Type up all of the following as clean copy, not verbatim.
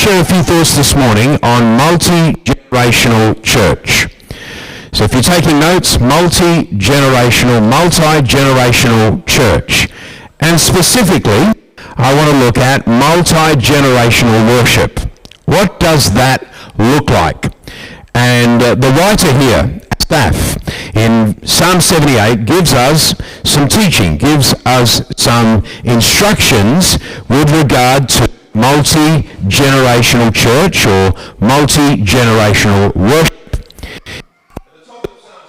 share a few thoughts this morning on multi-generational church. So if you're taking notes, multi-generational church. And specifically, I want to look at multi-generational worship. What does that look like? And the writer here, Asaph, in Psalm 78 gives us some teaching, gives us some instructions with regard to multi-generational church or multi-generational worship.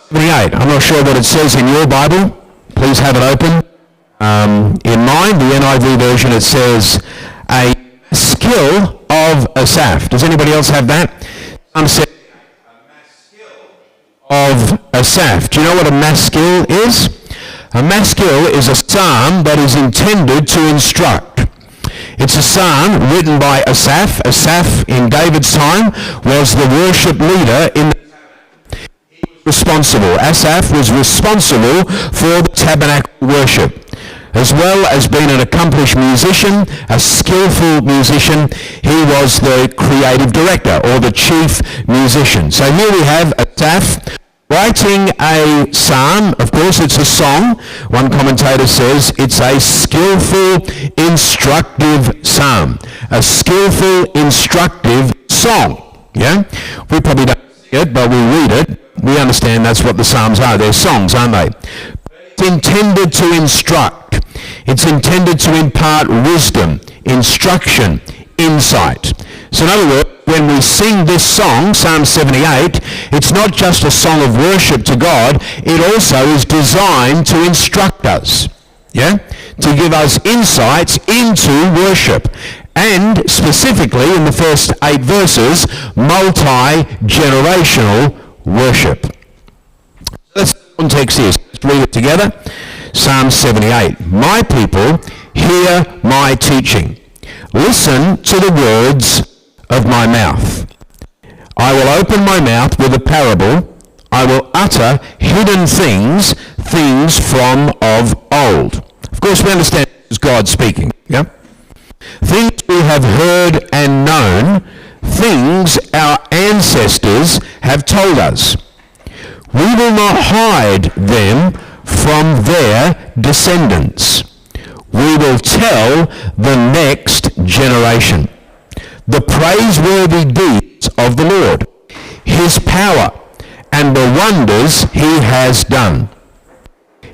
78. I'm not sure what it says in your Bible. Please have it open. In mine, the NIV version, it says, a skill of Asaph. Does anybody else have that? Some say a maskil of Asaph. Do you know what a maskil is? A maskil is a psalm that is intended to instruct. It's a psalm written by Asaph. Asaph, in David's time, was the worship leader in the responsible. Asaph was responsible for the tabernacle worship. As well as being an accomplished musician, a skillful musician, he was the creative director or the chief musician. So here we have Asaph writing a psalm. Of course, it's a song. One commentator says it's a skillful, instructive psalm. A skillful, instructive song. Yeah? We probably don't see it, but we read it. We understand that's what the psalms are. They're songs, aren't they? It's intended to instruct. It's intended to impart wisdom, instruction, insight. So in other words, when we sing this song, Psalm 78, it's not just a song of worship to God, it also is designed to instruct us, yeah? To give us insights into worship. And specifically, in the first 8 verses, multi-generational worship. That's the context here. Let's read it together. Psalm 78. My people, hear my teaching. Listen to the words of my mouth. I will open my mouth with a parable. I will utter hidden things, things from of old. Of course, we understand this is God speaking. Yeah? Things we have heard and known, things our ancestors have told us. We will not hide them from their descendants. We will tell the next generation the praiseworthy deeds of the Lord, his power, and the wonders he has done.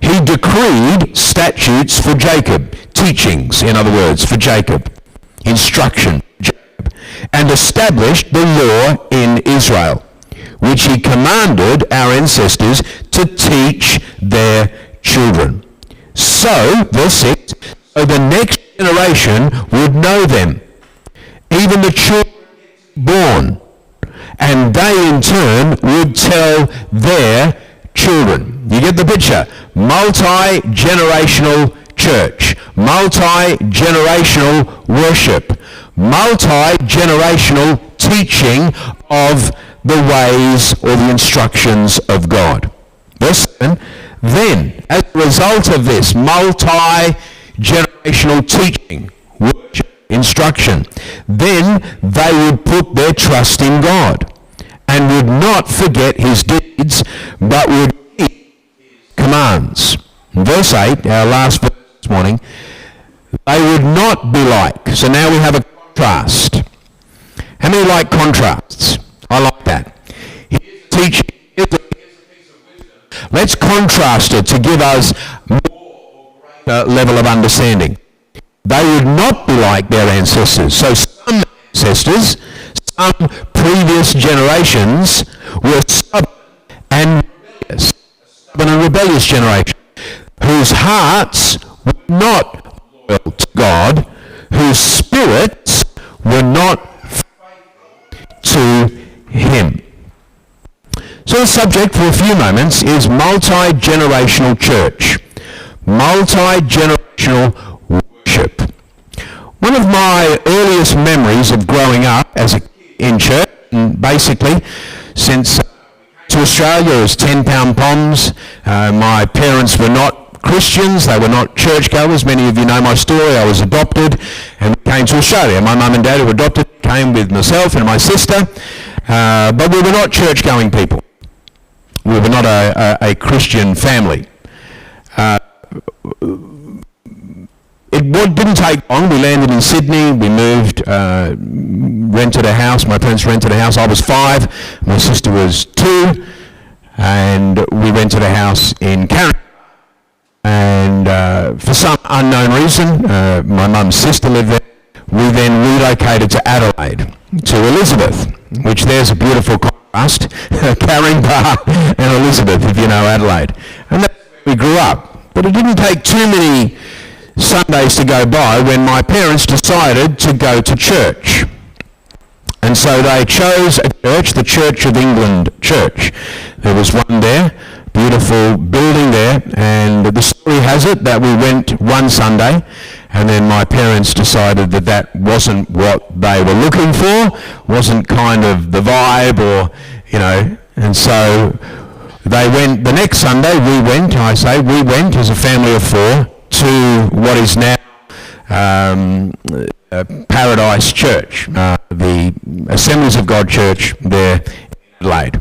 He decreed statutes for Jacob, teachings, in other words, for Jacob, instruction for Jacob, and established the law in Israel, which he commanded our ancestors to teach their children. So, verse 6, so the next generation would know them, even the children born, and they in turn would tell their children. You get the picture? Multi-generational church, multi-generational worship, multi-generational teaching of the ways or the instructions of God. Verse 7, then, as a result of this multi-generational teaching, worship, instruction, then they would put their trust in God and would not forget his deeds, but would keep his commands. Verse 8, our last verse this morning, they would not be like. So now we have a contrast. How many like contrasts? I like that. Here's a teaching. Here's a piece of wisdom. Let's contrast it to give us more or greater level of understanding. They would not be like their ancestors. So some ancestors, some previous generations were stubborn and rebellious. A stubborn and rebellious generation whose hearts were not loyal to God, whose spirits were not to him. So the subject for a few moments is multi-generational church. Multi-generational worship. One of my earliest memories of growing up as a kid in church, and basically since to Australia as 10-pound poms, my parents were not Christians, they were not churchgoers. Many of you know my story. I was adopted and came to Australia. My mum and dad were adopted, came came with myself and my sister, but we were not church-going people. We were not a Christian family. It didn't take long. We landed in Sydney. We moved, rented a house. My parents rented a house. I was 5. My sister was 2. And we rented a house in Camden. And for some unknown reason, my mum's sister lived there. We then relocated to Adelaide, to Elizabeth, which there's a beautiful contrast. Carring Bar and Elizabeth, if you know Adelaide. And that's where we grew up. But it didn't take too many Sundays to go by when my parents decided to go to church. And so they chose a church, the Church of England Church. There was one there, beautiful building there, and the story has it that we went one Sunday, and then my parents decided that that wasn't what they were looking for, wasn't kind of the vibe, or, you know, and so they went, the next Sunday we went as a family of 4 to what is now Paradise Church, the Assemblies of God Church there in Adelaide.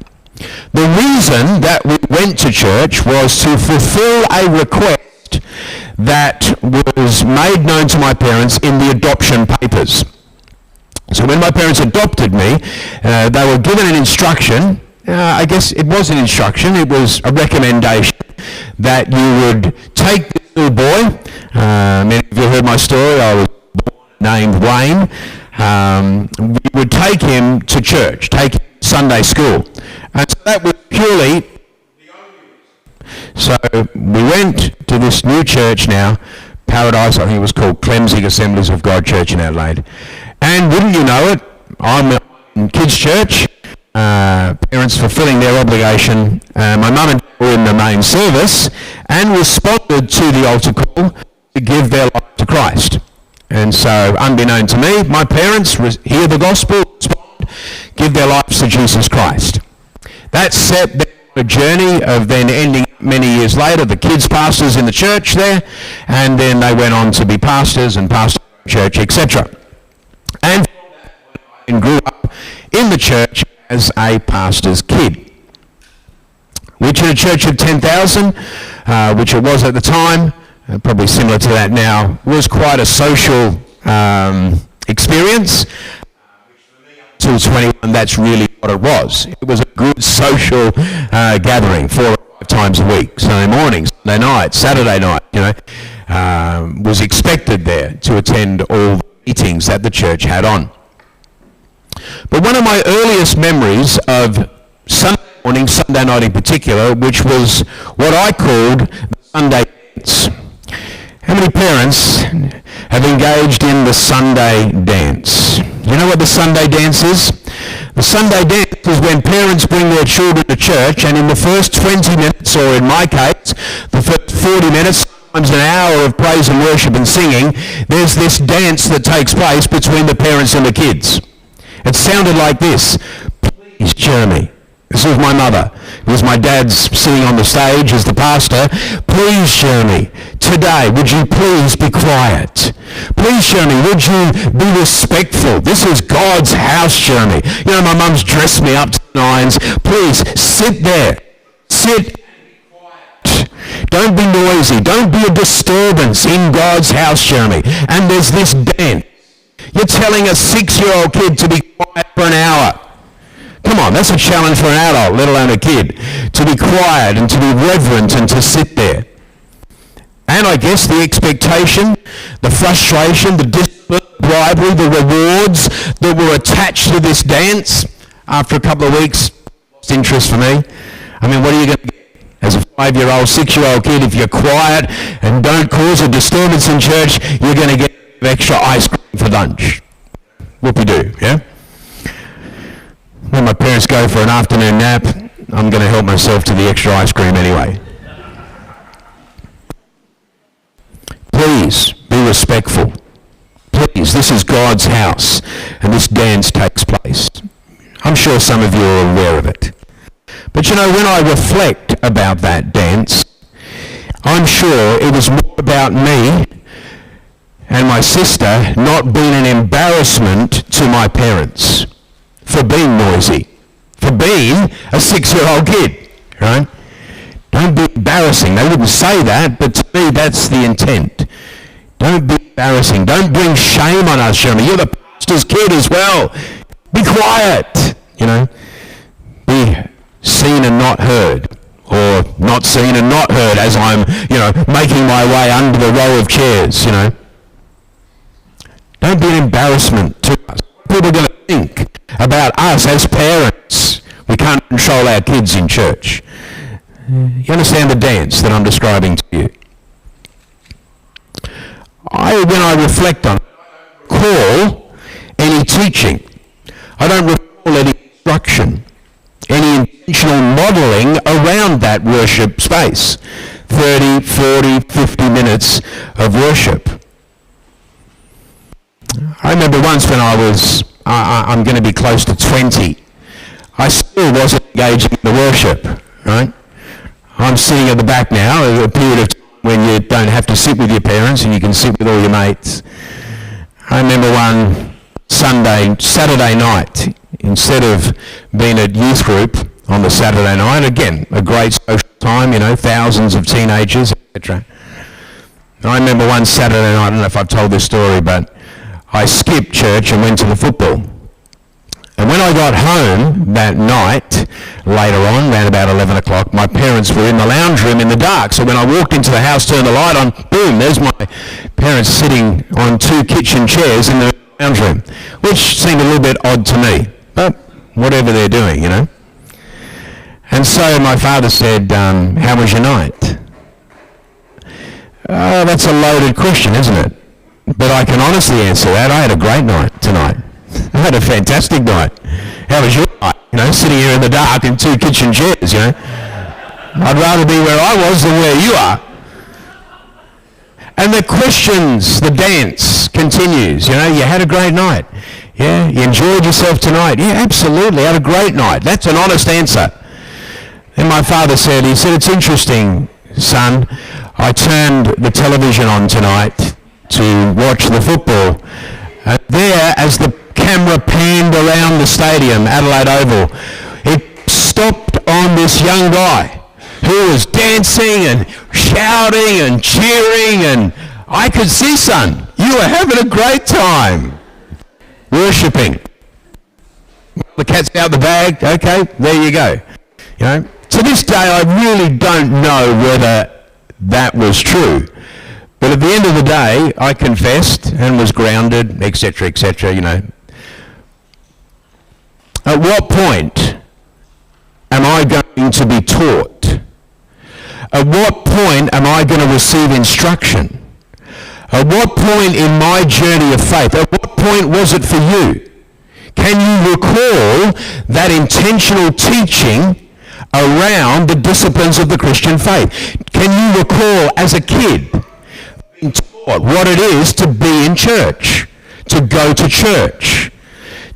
The reason that we went to church was to fulfill a request that was made known to my parents in the adoption papers. So when my parents adopted me, they were given an instruction. I guess it was an instruction, it was a recommendation that you would take this little boy. Many of you heard my story. I was born named Wayne. We would take him to church, take him to Sunday school. And so that was purely the only reason. So we went to this new church now, Paradise, I think it was called Clemsig Assemblies of God Church in Adelaide. And wouldn't you know it, I'm in kids' church, parents fulfilling their obligation. My mum and dad were in the main service and responded to the altar call to give their life to Christ. And so, unbeknown to me, my parents hear the gospel, respond, give their lives to Jesus Christ. That set them on a journey of then ending many years later, the kids pastors in the church there, and then they went on to be pastors and pastor church, etc. And grew up in the church as a pastor's kid. Which in a church of 10,000, which it was at the time, probably similar to that now, was quite a social experience. Till 21, that's really what it was. It was a good social gathering 4 or 5 times a week. Sunday morning, Sunday night, Saturday night, you know, was expected there to attend all the meetings that the church had on. But one of my earliest memories of Sunday morning, Sunday night in particular, which was what I called the Sunday dance. How many parents have engaged in the Sunday dance? You know what the Sunday dance is? The Sunday dance is when parents bring their children to church, and in the first 20 minutes, or in my case, the first 40 minutes, sometimes an hour of praise and worship and singing, there's this dance that takes place between the parents and the kids. It sounded like this. Please, Jeremy. This was my mother. It was my dad's sitting on the stage as the pastor. Please, Jeremy, today, would you please be quiet? Please, Jeremy, would you be respectful? This is God's house, Jeremy. You know, my mum's dressed me up to the nines. Please, sit there. Sit and be quiet. Don't be noisy. Don't be a disturbance in God's house, Jeremy. And there's this dance. You're telling a 6-year-old kid to be quiet for an hour. Come on, that's a challenge for an adult, let alone a kid. To be quiet and to be reverent and to sit there. And I guess the expectation, the frustration, the discipline, the bribery, the rewards that were attached to this dance, after a couple of weeks, lost interest for me. I mean, what are you going to get? As a 5-year-old, 6-year-old kid, if you're quiet and don't cause a disturbance in church, you're going to get extra ice cream for lunch. Whoopie-doo, yeah? When my parents go for an afternoon nap, I'm going to help myself to the extra ice cream anyway. Please, be respectful. Please, this is God's house, and this dance takes place. I'm sure some of you are aware of it. But you know, when I reflect about that dance, I'm sure it was more about me and my sister not been an embarrassment to my parents for being noisy, for being a 6-year-old kid, right? Don't be embarrassing. They wouldn't say that, but to me that's the intent. Don't be embarrassing. Don't bring shame on us, Jeremy. You're the pastor's kid as well. Be quiet, Be seen and not heard, or not seen and not heard as I'm, making my way under the row of chairs, Don't be an embarrassment to us. People are going to think about us as parents. We can't control our kids in church. You understand the dance that I'm describing to you? When I reflect on it, I don't recall any teaching. I don't recall any instruction, any intentional modelling around that worship space. 30, 40, 50 minutes of worship. I remember once when I'm going to be close to 20, I still wasn't engaging in the worship, right? I'm sitting at the back now, a period of time when you don't have to sit with your parents and you can sit with all your mates. I remember one Saturday night, instead of being at youth group on the Saturday night, again, a great social time, thousands of teenagers, etc. I remember one Saturday night, I don't know if I've told this story, but I skipped church and went to the football. And when I got home that night, later on, around about 11 o'clock, my parents were in the lounge room in the dark. So when I walked into the house, turned the light on, boom, there's my parents sitting on 2 kitchen chairs in the lounge room, which seemed a little bit odd to me. But whatever they're doing, And so my father said, how was your night? Oh, that's a loaded question, isn't it? But I can honestly answer that. I had a great night tonight. I had a fantastic night. How was your night? Sitting here in the dark in 2 kitchen chairs, I'd rather be where I was than where you are. And the questions, the dance continues. You had a great night. Yeah, you enjoyed yourself tonight. Yeah, absolutely, I had a great night. That's an honest answer. And my father said, it's interesting, son. I turned the television on tonight to watch the football. And there, as the camera panned around the stadium, Adelaide Oval, it stopped on this young guy who was dancing and shouting and cheering, and I could see, son, you were having a great time worshipping. The cat's out the bag. Okay, there you go. To this day, I really don't know whether that was true. But at the end of the day, I confessed and was grounded, etc., etc., At what point am I going to be taught? At what point am I going to receive instruction? At what point in my journey of faith, at what point was it for you? Can you recall that intentional teaching around the disciplines of the Christian faith? Can you recall as a kid being taught what it is to be in church, to go to church,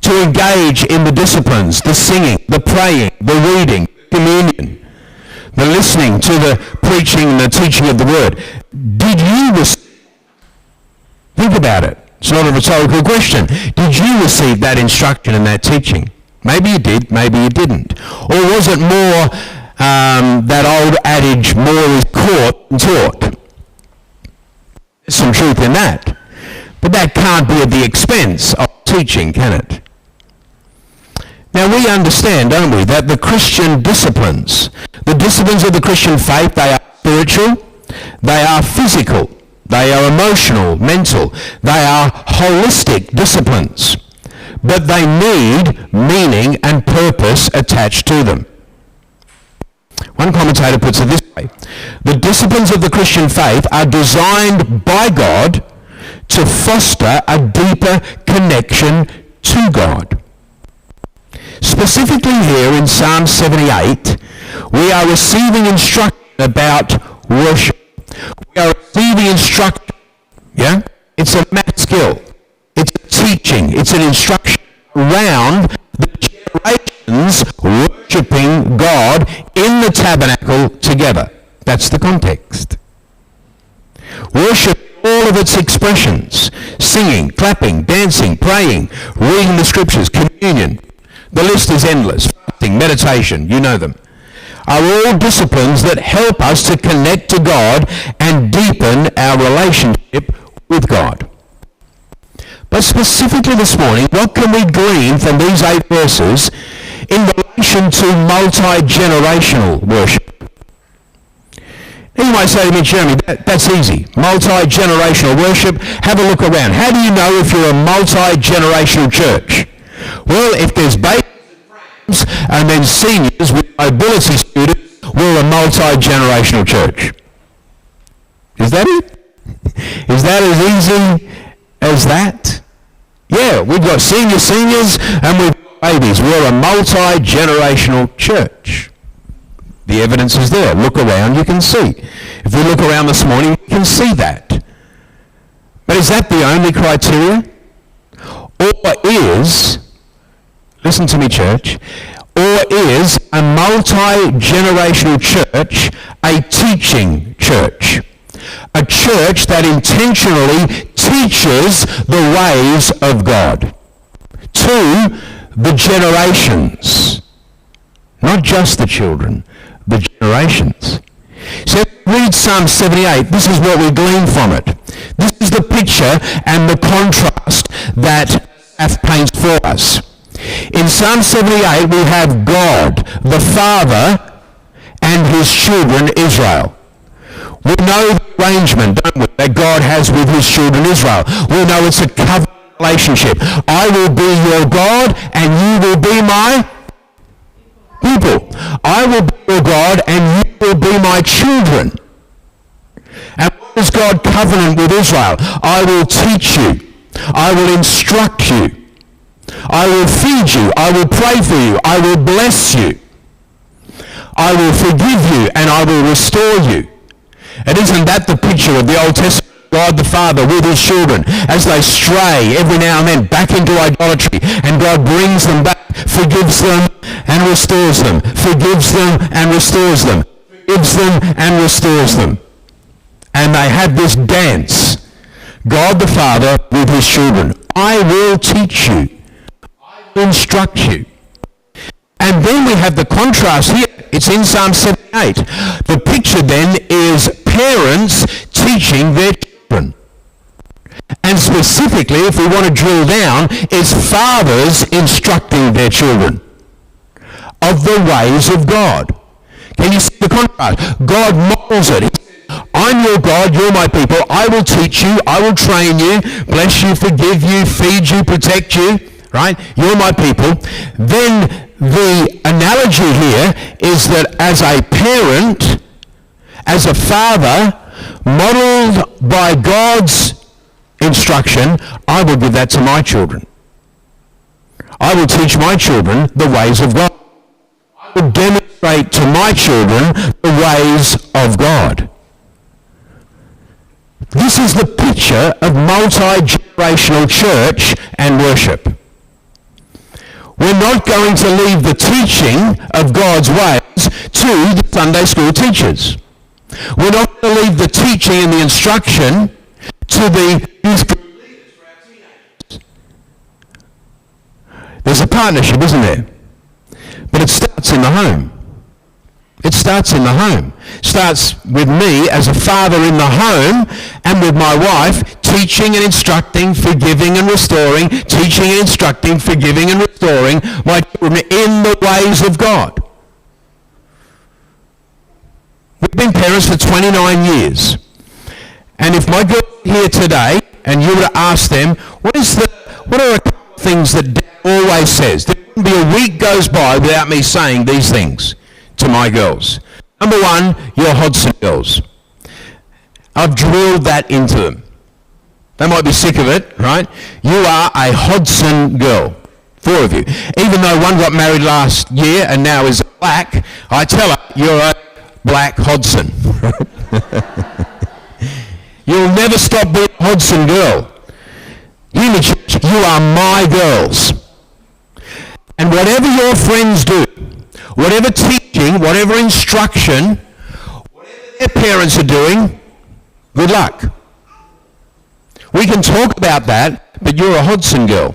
to engage in the disciplines, the singing, the praying, the reading, communion, the listening to the preaching and the teaching of the word? Did you think about it? It's not a rhetorical question. Did you receive that instruction and that teaching? Maybe you did, maybe you didn't. Or was it more that old adage, more is caught than taught? There's some truth in that. But that can't be at the expense of teaching, can it? Now we understand, don't we, that the Christian disciplines, the disciplines of the Christian faith, they are spiritual, they are physical, they are emotional, mental, they are holistic disciplines. But they need meaning and purpose attached to them. One commentator puts it this way: the disciplines of the Christian faith are designed by God to foster a deeper connection to God. Specifically here in Psalm 78, we are receiving instruction about worship. We are receiving instruction, yeah? It's a math skill. It's a teaching. It's an instruction around the generations worshipping God in the tabernacle together. That's the context. Worship in all all of its expressions, singing, clapping, dancing, praying, reading the scriptures, communion. The list is endless. Fasting, meditation, you know them, are all disciplines that help us to connect to God and deepen our relationship with God. But specifically this morning, what can we glean from these 8 verses in relation to multi-generational worship? You might say to me, Jeremy, that's easy. Multi-generational worship, have a look around. How do you know if you're a multi-generational church? Well, if there's babies and then seniors with mobility students, we're a multi-generational church. Is that it? Is that as easy as that? Yeah, we've got seniors and we've got babies. We're a multi-generational church. The evidence is there. Look around, you can see. If we look around this morning, we can see that. But is that the only criteria? Or is, listen to me, church, or is a multi-generational church a teaching church? A church that intentionally teaches the ways of God to the generations, not just the children, the generations. So read Psalm 78. This is what we glean from it. This is the picture and the contrast that Asaph paints for us. In Psalm 78 we have God, the Father, and his children Israel. We know the arrangement, don't we, that God has with his children Israel. We know it's a covenant relationship. I will be your God and you will be my people. I will be your God and you will be my children. And what is God covenant with Israel? I will teach you. I will instruct you. I will feed you. I will pray for you. I will bless you. I will forgive you and I will restore you. And isn't that the picture of the Old Testament? God the Father with his children as they stray every now and then back into idolatry, and God brings them back, forgives them and restores them, forgives them and restores them, forgives them and restores them. And they have this dance, God the Father with his children. I will teach you. I will instruct you. And then we have the contrast here. It's in Psalm 78. The picture then is parents teaching their children. And specifically, if we want to drill down, it's fathers instructing their children of the ways of God. Can you see the contrast? God models it. He says, I'm your God, you're my people. I will teach you, I will train you, bless you, forgive you, feed you, protect you. Right? You're my people. Then the analogy here is that as a parent, as a father, modeled by God's instruction, I will give that to my children. I will teach my children the ways of God. I will demonstrate to my children the ways of God. This is the picture of multi-generational church and worship. We're not going to leave the teaching of God's ways to the Sunday school teachers. We're not going to leave the teaching and the instruction to the youth group leaders for our teenagers. There's a partnership, isn't there? But it starts in the home. It starts in the home. It starts with me as a father in the home and with my wife teaching and instructing, forgiving and restoring, teaching and instructing, forgiving and restoring my children in the ways of God. We've been parents for 29 years. And if my girls are here today and you were to ask them, what are a couple of things that Dad always says? There wouldn't be a week goes by without me saying these things to my girls. Number one, you're Hodson girls. I've drilled that into them. They might be sick of it, right? You are a Hodson girl. 4 of you. Even though one got married last year and now is black, I tell her, you're a black Hodson. You'll never stop being a Hodson girl. You, church, you are my girls. And whatever your friends do, whatever teaching, whatever instruction, whatever their parents are doing, good luck. We can talk about that, but you're a Hodson girl.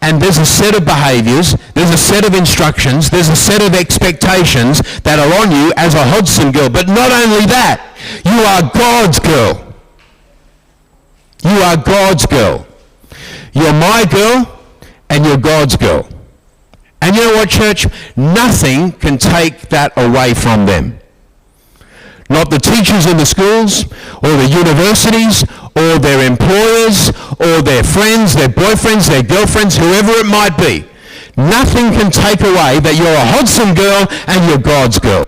And there's a set of behaviours, there's a set of instructions, there's a set of expectations that are on you as a Hodson girl. But not only that, you are God's girl. You are God's girl. You're my girl and you're God's girl. And you know what, church? Nothing can take that away from them. Not the teachers in the schools, or the universities, or their employers, or their friends, their boyfriends, their girlfriends, whoever it might be. Nothing can take away that you're a Hodson girl and you're God's girl.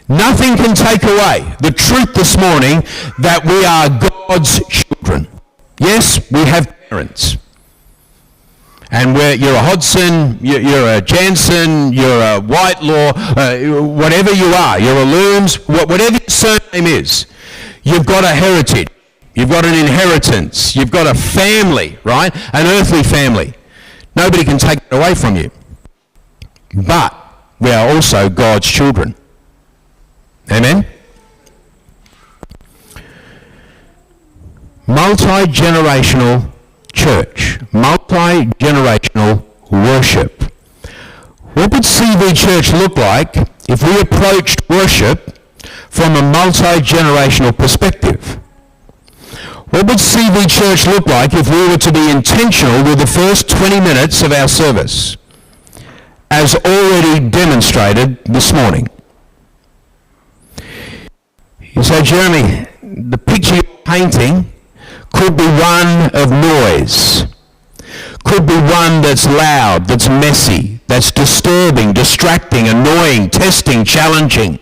Nothing can take away the truth this morning that we are God's children. Yes, we have parents. And you're a Hodson, you're a Jansen, you're a Whitelaw, whatever you are, you're a Looms, whatever your surname is, you've got a heritage, you've got an inheritance, you've got a family, right? An earthly family. Nobody can take it away from you. But we are also God's children. Amen? Multi-generational church, multi-generational worship. What would CV Church look like if we approached worship from a multi-generational perspective? What would CV Church look like if we were to be intentional with the first 20 minutes of our service, as already demonstrated this morning? You say, Jeremy, the picture you're painting could be one of noise, could be one that's loud, that's messy, that's disturbing, distracting, annoying, testing, challenging.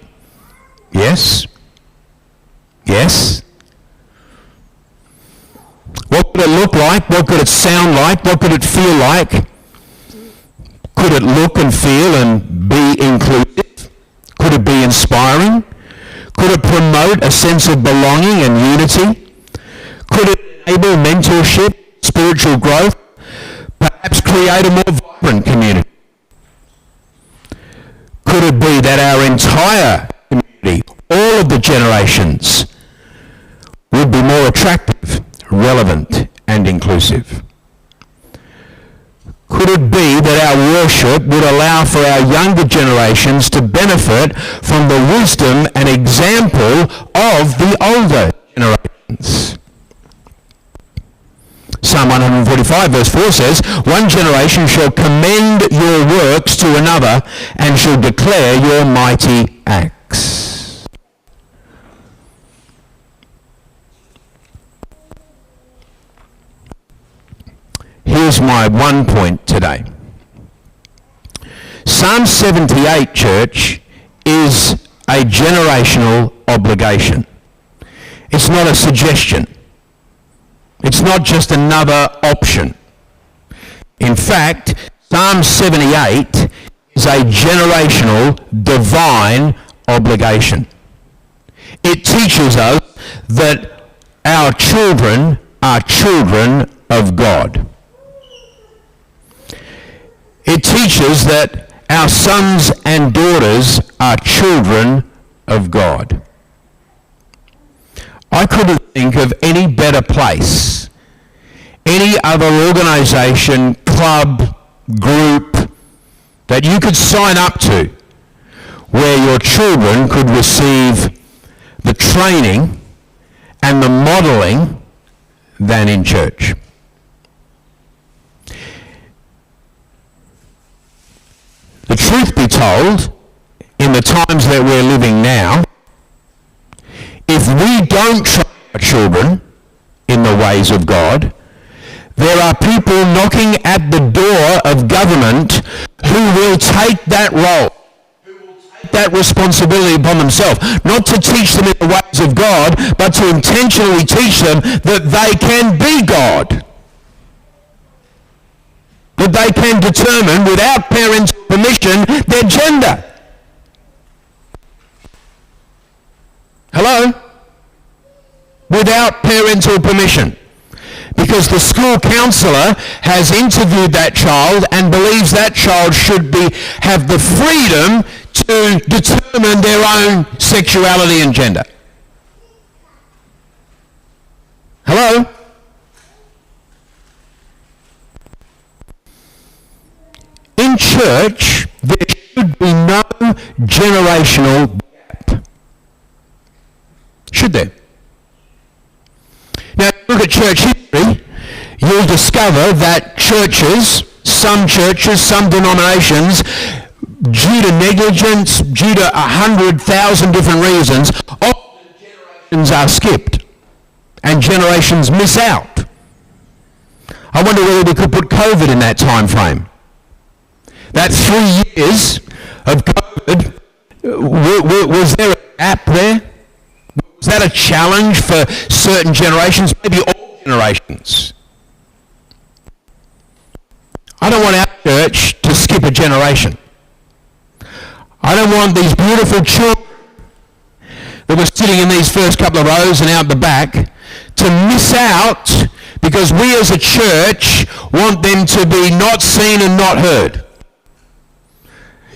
Yes? Yes? What could it look like? What could it sound like? What could it feel like? Could it look and feel and be inclusive? Could it be inspiring? Could it promote a sense of belonging and unity? Could it enable mentorship, spiritual growth, perhaps create a more vibrant community? Could it be that our entire community, all of the generations, would be more attractive, relevant, and inclusive? Could it be that our worship would allow for our younger generations to benefit from the wisdom and example of the older generations? Psalm 145 verse 4 says, "One generation shall commend your works to another and shall declare your mighty acts." Here's my one point today. Psalm 78, church, is a generational obligation. It's not a suggestion. It's not just another option. In fact, Psalm 78 is a generational, divine obligation. It teaches us that our children are children of God. It teaches that our sons and daughters are children of God. I couldn't think of any better place, any other organisation, club, group that you could sign up to where your children could receive the training and the modelling than in church. The truth be told, in the times that we're living now, if we don't train our children in the ways of God, there are people knocking at the door of government who will take that role, who will take that responsibility upon themselves, not to teach them in the ways of God, but to intentionally teach them that they can be God. That they can determine, without parents' permission, their gender. Hello? Without parental permission. Because the school counsellor has interviewed that child and believes that child should have the freedom to determine their own sexuality and gender. Hello? In church, there should be no generational gap. Should there? Now, if you look at church history, you'll discover that some denominations, due to negligence, due to 100,000 different reasons, often generations are skipped and generations miss out. I wonder whether we could put COVID in that time frame. That 3 years of COVID, was there a gap there? Was that a challenge for certain generations, maybe all generations? I don't want our church to skip a generation. I don't want these beautiful children that were sitting in these first couple of rows and out the back to miss out because we as a church want them to be not seen and not heard.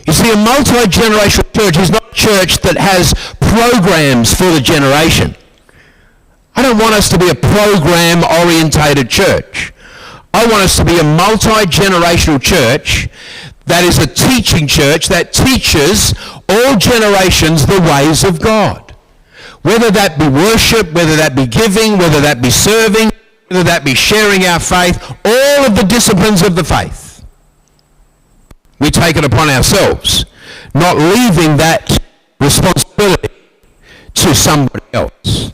You see, a multi-generational church is not a church that has programs for the generation. I don't want us to be a program-orientated church. I want us to be a multi-generational church that is a teaching church that teaches all generations the ways of God. Whether that be worship, whether that be giving, whether that be serving, whether that be sharing our faith, all of the disciplines of the faith. We take it upon ourselves, not leaving that responsibility to somebody else.